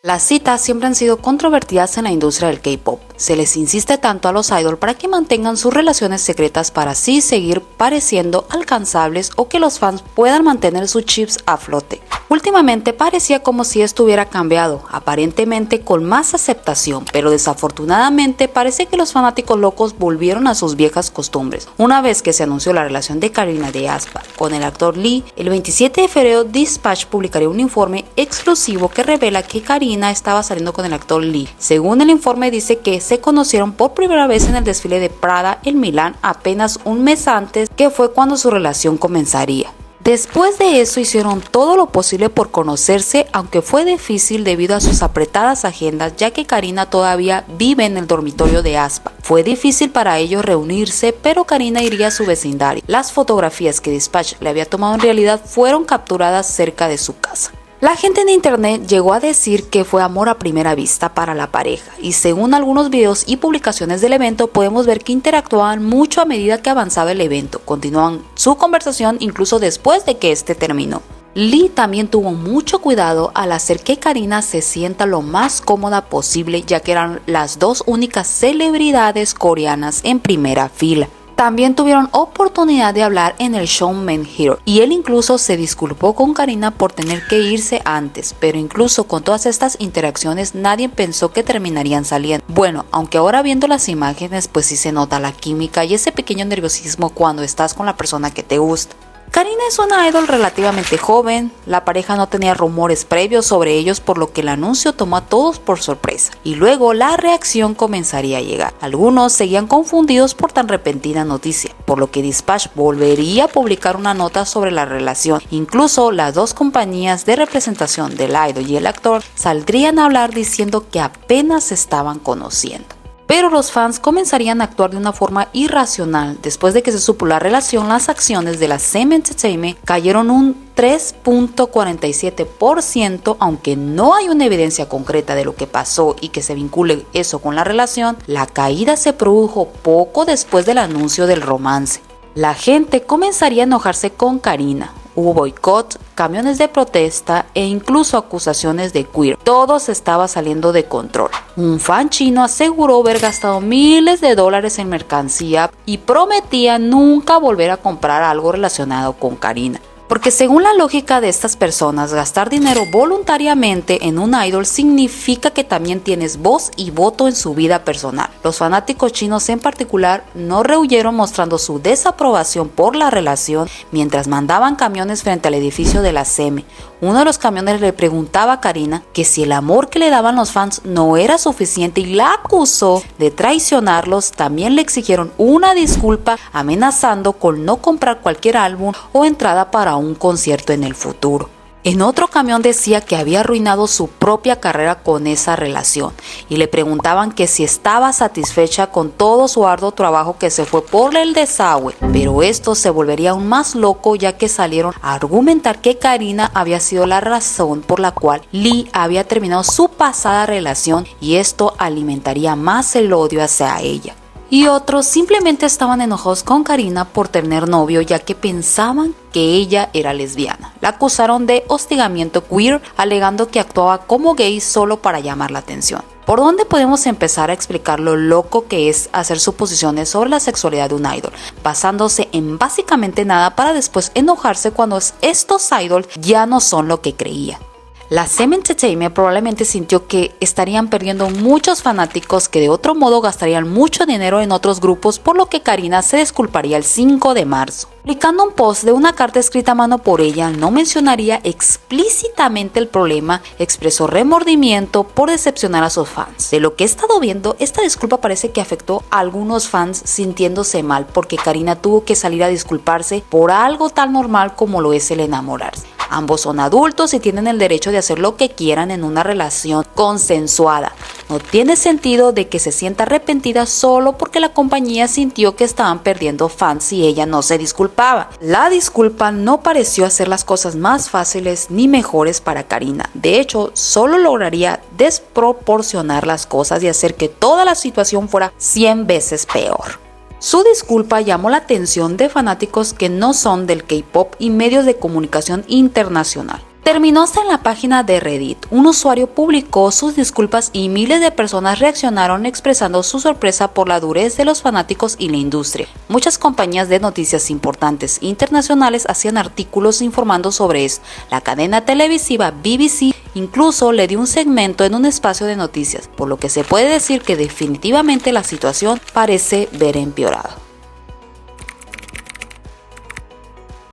Las citas siempre han sido controvertidas en la industria del K-pop. Se les insiste tanto a los idols para que mantengan sus relaciones secretas para así seguir pareciendo alcanzables o que los fans puedan mantener sus chips a flote. Últimamente parecía como si esto hubiera cambiado, aparentemente con más aceptación, pero desafortunadamente parece que los fanáticos locos volvieron a sus viejas costumbres. Una vez que se anunció la relación de Karina de aespa con el actor Lee, el 27 de febrero Dispatch publicaría un informe exclusivo que revela que Karina estaba saliendo con el actor Lee. Según el informe dice que se conocieron por primera vez en el desfile de Prada en Milán apenas un mes antes, que fue cuando su relación comenzaría. Después de eso hicieron todo lo posible por conocerse, aunque fue difícil debido a sus apretadas agendas, ya que Karina todavía vive en el dormitorio de aespa. Fue difícil para ellos reunirse, pero Karina iría a su vecindario. Las fotografías que Dispatch le había tomado en realidad fueron capturadas cerca de su casa. La gente en internet llegó a decir que fue amor a primera vista para la pareja, y según algunos videos y publicaciones del evento podemos ver que interactuaban mucho a medida que avanzaba el evento, continuaban su conversación incluso después de que este terminó. Lee también tuvo mucho cuidado al hacer que Karina se sienta lo más cómoda posible, ya que eran las dos únicas celebridades coreanas en primera fila. También tuvieron oportunidad de hablar en el show Men Hero y él incluso se disculpó con Karina por tener que irse antes, pero incluso con todas estas interacciones nadie pensó que terminarían saliendo. Bueno, aunque ahora viendo las imágenes pues sí se nota la química y ese pequeño nerviosismo cuando estás con la persona que te gusta. Karina es una idol relativamente joven, la pareja no tenía rumores previos sobre ellos, por lo que el anuncio tomó a todos por sorpresa y luego la reacción comenzaría a llegar. Algunos seguían confundidos por tan repentina noticia, por lo que Dispatch volvería a publicar una nota sobre la relación. Incluso las dos compañías de representación del idol y el actor saldrían a hablar diciendo que apenas se estaban conociendo. Pero los fans comenzarían a actuar de una forma irracional. Después de que se supo la relación, las acciones de la SM Entertainment cayeron un 3.47%, aunque no hay una evidencia concreta de lo que pasó y que se vincule eso con la relación. La caída se produjo poco después del anuncio del romance. La gente comenzaría a enojarse con Karina. Hubo boicot, camiones de protesta e incluso acusaciones de queer. Todo se estaba saliendo de control. Un fan chino aseguró haber gastado miles de dólares en mercancía y prometía nunca volver a comprar algo relacionado con Karina. Porque según la lógica de estas personas, gastar dinero voluntariamente en un idol significa que también tienes voz y voto en su vida personal. Los fanáticos chinos en particular no rehuyeron mostrando su desaprobación por la relación mientras mandaban camiones frente al edificio de la SM. Uno de los camiones le preguntaba a Karina que si el amor que le daban los fans no era suficiente y la acusó de traicionarlos. También le exigieron una disculpa, amenazando con no comprar cualquier álbum o entrada para un concierto en el futuro. En otro camión decía que había arruinado su propia carrera con esa relación y le preguntaban que si estaba satisfecha con todo su arduo trabajo que se fue por el desagüe, pero esto se volvería aún más loco ya que salieron a argumentar que Karina había sido la razón por la cual Lee había terminado su pasada relación y esto alimentaría más el odio hacia ella. Y otros simplemente estaban enojados con Karina por tener novio ya que pensaban que ella era lesbiana. La acusaron de hostigamiento queer, alegando que actuaba como gay solo para llamar la atención. ¿Por dónde podemos empezar a explicar lo loco que es hacer suposiciones sobre la sexualidad de un idol, basándose en básicamente nada para después enojarse cuando estos idols ya no son lo que creían? La SM Entertainment probablemente sintió que estarían perdiendo muchos fanáticos que de otro modo gastarían mucho dinero en otros grupos, por lo que Karina se disculparía el 5 de marzo. Publicando un post de una carta escrita a mano por ella, no mencionaría explícitamente el problema, expresó remordimiento por decepcionar a sus fans. De lo que he estado viendo, esta disculpa parece que afectó a algunos fans sintiéndose mal porque Karina tuvo que salir a disculparse por algo tan normal como lo es el enamorarse. Ambos son adultos y tienen el derecho de hacer lo que quieran en una relación consensuada. No tiene sentido de que se sienta arrepentida solo porque la compañía sintió que estaban perdiendo fans y ella no se disculpaba. La disculpa no pareció hacer las cosas más fáciles ni mejores para Karina. De hecho, solo lograría desproporcionar las cosas y hacer que toda la situación fuera 100 veces peor. Su disculpa llamó la atención de fanáticos que no son del K-pop y medios de comunicación internacional. terminó hasta en la página de Reddit. Un usuario publicó sus disculpas y miles de personas reaccionaron expresando su sorpresa por la durez de los fanáticos y la industria. Muchas compañías de noticias importantes internacionales hacían artículos informando sobre esto. La cadena televisiva BBC incluso le dio un segmento en un espacio de noticias, por lo que se puede decir que definitivamente la situación parece ver empeorado.